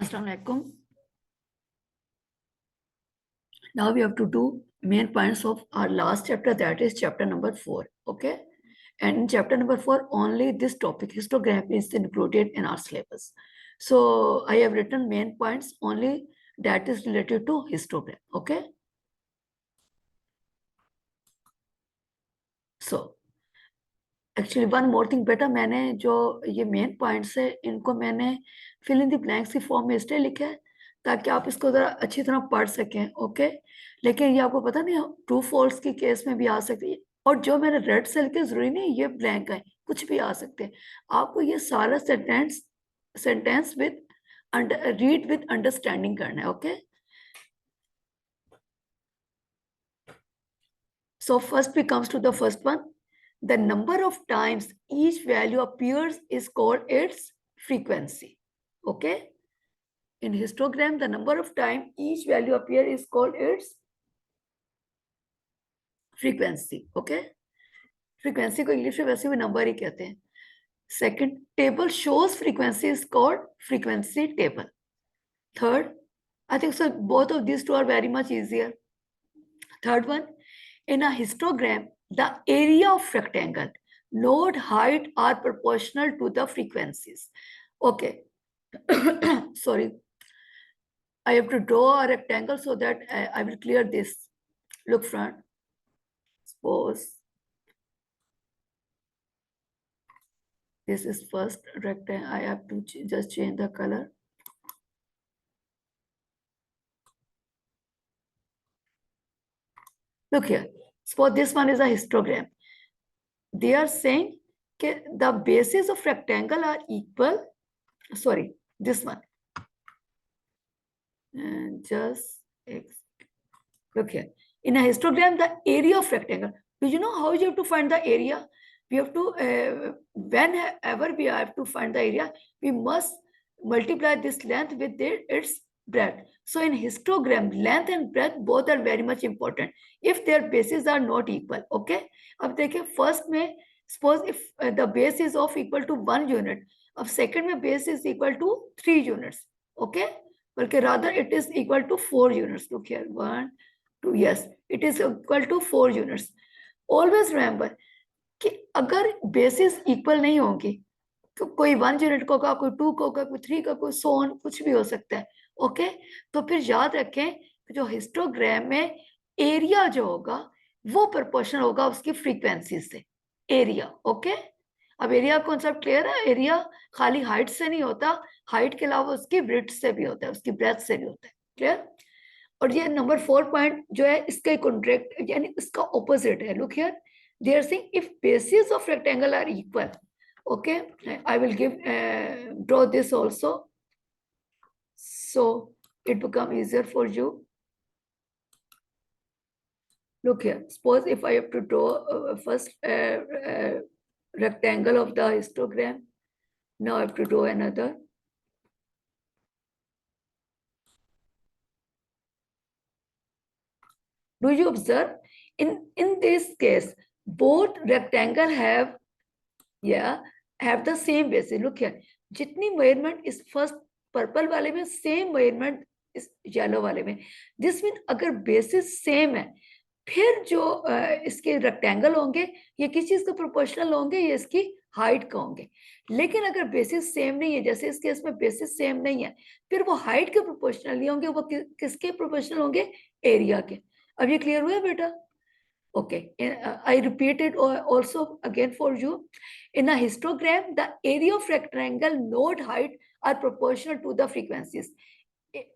Assalamu alaikum. Now we have to do main points of our last chapter, that is chapter number 4. Okay. And in chapter number 4, only this topic, histogram, is included in our syllabus. So I have written main points only that is related to histogram. Okay. So actually one more thing बेटा, मैंने जो ये main points है इनको मैंने fill in the blanks की form में इसलिए लिखा है ताकि आप इसको जरा अच्छी तरह पढ़ सकें. ओके. लेकिन ये आपको पता नहीं, ट्रू फॉल्स की केस में भी आ सकती है. और जो मैंने रेड से लिखे जरूरी नहीं ये ब्लैंक है, कुछ भी आ सकते हैं. आपको ये सारा sentence with read with understanding करना है. Okay. So first we comes to the first one. The number of times each value appears is called its frequency. Okay. In histogram, the number of times each value appears is called its frequency. Okay. Frequency को English में वैसे भी number ही कहते हैं. Second, table shows frequency is called frequency table. Third, I think so both of these two are very much easier. Third one, in a histogram, the area of rectangle, node height are proportional to the frequencies. Okay. Sorry. I have to draw a rectangle so that I will clear this. Look front. Suppose this is first rectangle. I have to just change the color. Look here. Suppose this one is a histogram. They are saying that the bases of rectangle are equal. Sorry, this one. And just look here. In a histogram, the area of rectangle. Do you know how you have to find the area? We have to, whenever we have to find the area, we must multiply this length with its breadth. So in histogram, length and breadth both are very much important if their bases are not equal. Okay. अब देखिए first में suppose if the base is of equal to 1 unit, अब second में base is equal to 3 units. Okay. बल्कि rather it is equal to 4 units. Look here, 1, 2, yes, it is equal to 4 units. Always remember कि अगर bases equal नहीं होंगी तो कोई 1 unit को होगा, कोई 2 को होगा, कोई 3 का, कोई so on, कुछ भी हो सकता है. ओके. तो फिर याद रखें जो हिस्टोग्राम में एरिया जो होगा वो प्रोपोर्शनल होगा उसकी फ्रीक्वेंसी से. एरिया. ओके. अब एरिया कॉन्सेप्ट क्लियर है. एरिया खाली हाइट से नहीं होता, हाइट के अलावा उसकी ब्रेड्थ से भी होता है, उसकी ब्रेथ से भी होता है. क्लियर. और ये नंबर 4 पॉइंट जो है इसका कॉन्ट्रैक्ट यानी इसका ऑपोजिट है. Look here, they are saying if basis of rectangle are equal. Okay, I will draw this also, so it become easier for you. Look here, suppose if I have to draw first rectangle of the histogram. Now I have to draw another. Do you observe in this case both rectangle have the same basis. Look here, जितनी measurement इस first purple वाले में same measurement इस yellow वाले में. This mean अगर basis same है फिर जो इसके रेक्टेंगल होंगे ये किस चीज का प्रोपोर्शनल होंगे, ये इसकी हाइट का होंगे. लेकिन अगर बेसिस सेम नहीं है, जैसे इस केस में बेसिस सेम नहीं है, फिर वो हाइट के प्रोपोर्शनल नहीं होंगे, वो किसके प्रोपोर्शनल होंगे, एरिया के. अब ये क्लियर हुआ बेटा. Okay, I repeat it also again for you. In a histogram, the area of rectangle node height are proportional to the frequencies.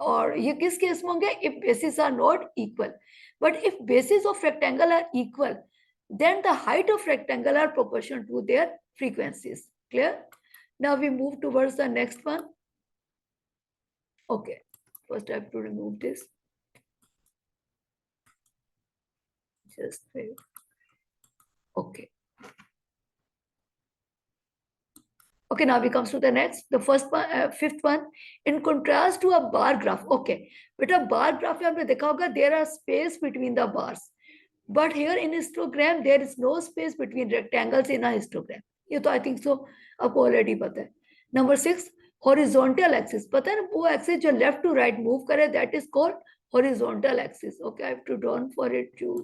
और ये किस केस में होंगे, if bases are not equal. But if bases of rectangle are equal, then the height of rectangle are proportional to their frequencies. Clear? Now we move towards the next one. Okay, first I have to remove this. Just wait. Okay. Okay, now we comes to the next, the first one, fifth one. In contrast to a bar graph. Okay, but a bar graph में आपने देखा होगा there are space between the bars, but here in histogram there is no space between rectangles in a histogram. ये तो I think so आपको already पता है. Number 6, horizontal axis, पता है ना वो एक्सिस जो लेफ्ट टू राइट मूव करे, that is called horizontal axis. Okay, I have to draw for it you.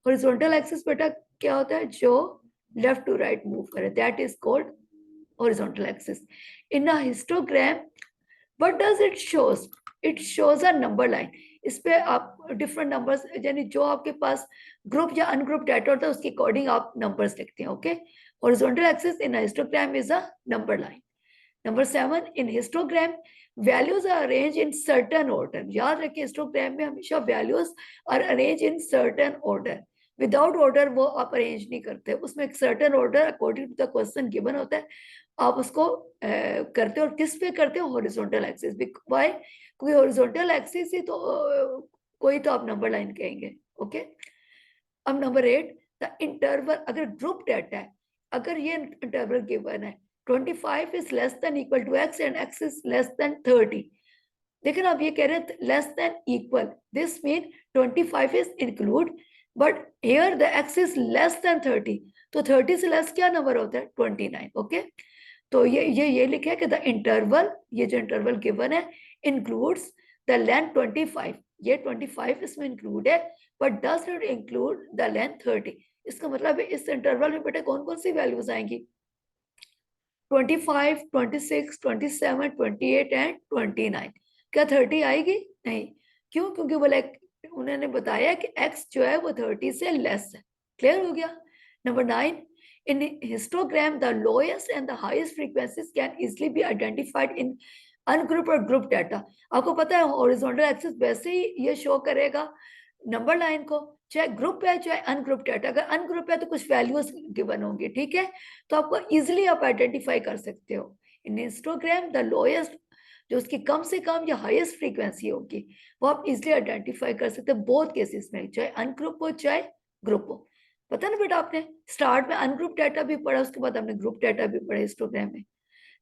Horizontal axis बेटा क्या होता है, जो लेफ्ट टू राइट मूव करे, that is called horizontal axis. In a histogram, what does it shows? It shows a number line. इस पे आप different numbers, यानी जो आपके पास ग्रुप या अनग्रुप डाटा होता है उसके अकॉर्डिंग आप नंबर्स लिखते हैं. Okay, horizontal axis in histogram is a number line. Number 7, in histogram values are arrange in certain order. याद रखिए हिस्टोग्राम में हमेशा values are arrange in certain order. Without order वो आप अरेंज नहीं करते, उसमें एक certain order according to the question given होता है, आप उसको करते हो. और किस पे करते हो, हॉरिजॉन्टल एक्सिस. वाई, क्योंकि हॉरिजॉन्टल एक्सिस ही तो कोई तो आप नंबर लाइन कहेंगे. ओके, अब नंबर 8, द इंटरवल. अगर ग्रुप डाटा है, अगर ये इंटरवल गिवन है 25 is less than equal to x and x is less than 30. लेकिन आप ये कह रहे हैं less than equal, this mean 25 is include, but here the x is less than 30. तो 30 से लेस क्या नंबर होता है, 29. ओके, तो ये लिखे है कि द इंटरवल, ये जो इंटरवल गिवन है, इंक्लूड्स द लेंथ 25. ये 25 इसमें इंक्लूड है, but does not include the length 30. इसका मतलब है इस इंटरवल में बेटा कौन कौन सी वैल्यूज आएंगी, 25, 26, 27, 28 एंड 29. क्या 30 आएगी, नहीं. क्यों, क्योंकि बोले उन्होंने बताया कि x जो है वो 30 से लेस है. क्लियर हो गया. Number 9, in histogram the lowest and the highest frequencies can easily be identified in ungrouped और group data. आपको पता है horizontal axis वैसे ही ये शो करेगा नंबर लाइन को, चाहे ग्रुप है चाहे अनग्रुप डाटा. अगर अनग्रुप है तो कुछ वैल्यूज गिवन होंगी, ठीक है, तो आपको इजिली आप आइडेंटिफाई कर सकते हो. इन हिस्टोग्राम द लोएस्ट, जो उसकी कम से कम या हाईएस्ट फ्रीक्वेंसी होगी, वो आप इजिली आइडेंटिफाई कर सकते हो बोथ केसेस में, चाहे अनग्रुप हो चाहे ग्रुप हो. पता ना बेटा, आपने स्टार्ट में अनग्रुप डाटा भी पढ़ा, उसके बाद आपने ग्रुप डाटा भी पढ़ा हिस्टोग्राम में.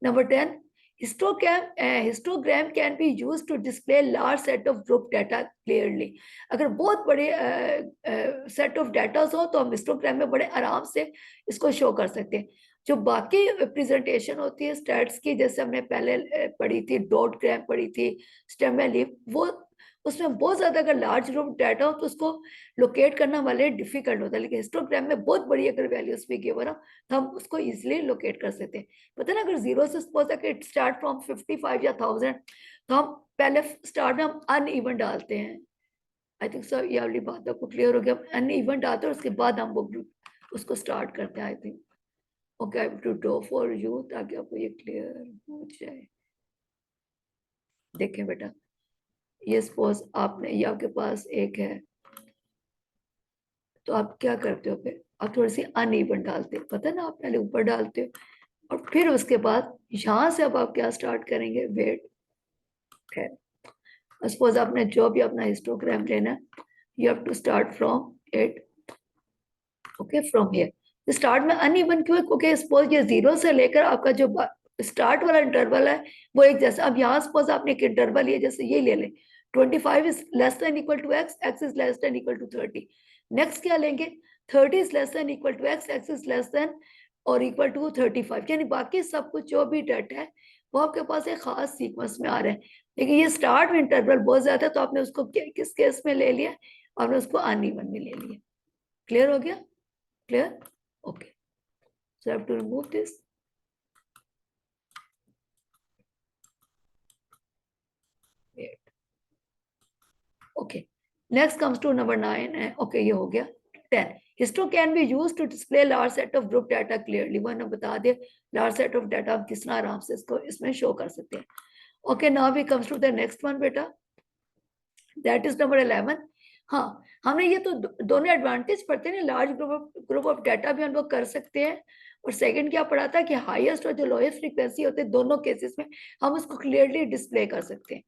Number 10, histogram can be used to display large set of group data clearly. अगर बहुत बड़े सेट ऑफ डाटा हो तो हम हिस्टोग्राम में बड़े आराम से इसको शो कर सकते हैं. जो बाकी प्रेजेंटेशन होती है स्टैट्स की, जैसे हमने पहले पढ़ी थी, डॉट ग्राम पढ़ी थी, स्टेम एंड लीफ, वो उसमें बहुत ज्यादा अगर लार्ज ग्रुप डाटा हो तो उसको लोकेट करना वाले डिफिकल्ट होता है. लेकिन हिस्टोग्राम में बहुत बड़ी अगर वैल्यूज भी गिवन हो तो हम उसको इजिली लोकेट कर सकते हैं. पता ना, अगर जीरो से सपोज है कि स्टार्ट फ्रॉम 55 या 1000, तो हम पहले स्टार्ट में हम अनइवन डालते हैं. आई थिंक सर ये वाली बात आपको क्लियर हो गया. अनइवन डालते हैं उसके बाद हम वो उसको स्टार्ट करते हैं. I think okay, I have to draw for you ताकि आपको ये क्लियर हो जाए. देखें बेटा, ये सपोज आपने, ये आपके पास एक है, तो आप क्या करते हो, फिर आप थोड़ी सी अनइवन डालते हो, पता ना, आप पहले ऊपर डालते हो और फिर उसके बाद यहां से अब आप क्या स्टार्ट करेंगे, वेट. खैर, सपोज आपने जो भी अपना हिस्टोग्राम लेना, you have to start from it. Okay, from here. Start में अनइवन क्यों है, क्योंकि सपोज ये जीरो से लेकर आपका जो स्टार्ट वाला इंटरवल है वो एक जैसा. अब यहाँ सपोज आपने एक इंटरवल लिया, जैसे ये ले लें, 25 is less than equal to x, x is less than equal to 30. Next क्या लेंगे, 30 is less than equal to x, x is less than और इक्वल टू 35. यानी बाकी सब कुछ जो भी डाटा है वो आपके पास एक खास सीक्वेंस में आ रहा है. लेकिन ये स्टार्ट में इंटरवल बहुत ज्यादा है, तो आपने उसको किस केस में ले लिया, आपने उसको अनइवन में ले लिया. क्लियर हो गया, clear. Okay, so I have to remove this. Okay, next comes to number 9. Okay, ये हो गया. 10, histo can be used to display large set of group data clearly. वो ना बता दे large set of data हम किस तरह आराम से इसको इसमें शो कर सकते हैं. Okay, now we comes to the next one बेटा, that is number 11. हाँ, हमने ये तो दोनों एडवांटेज पढ़ते हैं, लार्ज ग्रुप ऑफ डाटा भी हम लोग कर सकते हैं, और सेकंड क्या पढ़ा था कि हाईएस्ट और जो लोएस्ट फ्रीक्वेंसी होते हैं दोनों केसेस में हम उसको क्लियरली डिस्प्ले कर सकते हैं.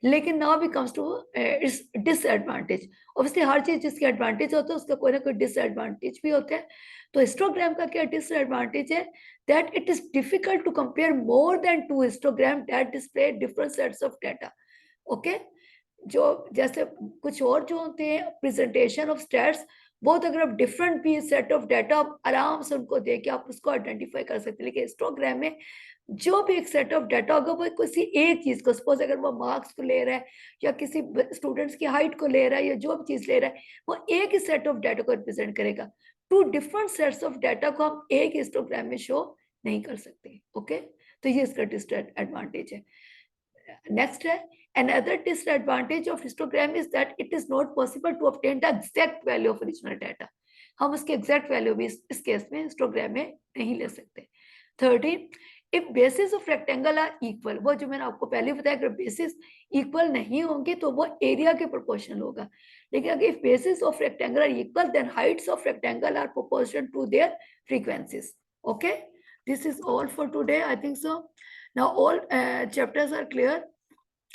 लेकिन now we comes to its disadvantage. Obviously हर चीज जिसके एडवांटेज होता है उसका कोई ना कोई डिसएडवांटेज भी होता है. तो हिस्टोग्राम का क्या डिसएडवांटेज है, that it is difficult to compare more than 2 histogram that display different sets of data. Okay, जो जैसे कुछ और जो होते हैं प्रेजेंटेशन ऑफ स्टैट्स, बहुत अगर आप डिफरेंट भी सेट ऑफ डाटा आराम से उनको देके आप उसको आइडेंटिफाई कर सकते हैं. लेकिन हिस्टोग्राम में जो भी एक सेट ऑफ डाटा होगा वो किसी एक चीज को, सपोज अगर वो मार्क्स को ले रहा है या किसी स्टूडेंट्स की हाइट को ले रहा है या जो भी चीज ले रहा है, वो एक ही सेट ऑफ डाटा को रिप्रेजेंट करेगा। Two different sets of data को हम एक हिस्टोग्राम में शो नहीं कर सकते। ओके, तो ये इसका डिसएडवांटेज है। नेक्स्ट है, another disadvantage of histogram is that it is not possible to obtain the exact value of original data। हम उसके एग्जैक्ट वैल्यू भी इस केस में हिस्टोग्राम में नहीं ले सकते। 13, if basis of rectangle are equal, वो जो मैंने आपको पहले बताया, अगर बेसिस इक्वल नहीं होंगे तो वो एरिया के प्रोपोर्शनल होगा, लेकिन अगर if basis of rectangle are equal then heights of rectangle are proportional to their frequencies. Okay, this is all for today, I think so. Now all chapters are clear,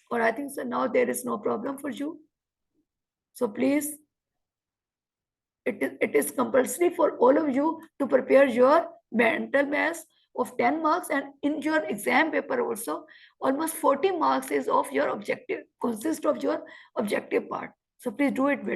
or I think so now there is no problem for you. So please, it is compulsory for all of you to prepare your mental maths of 10 marks, and in your exam paper also almost 40 marks is of your objective, consist of your objective part. So please do it with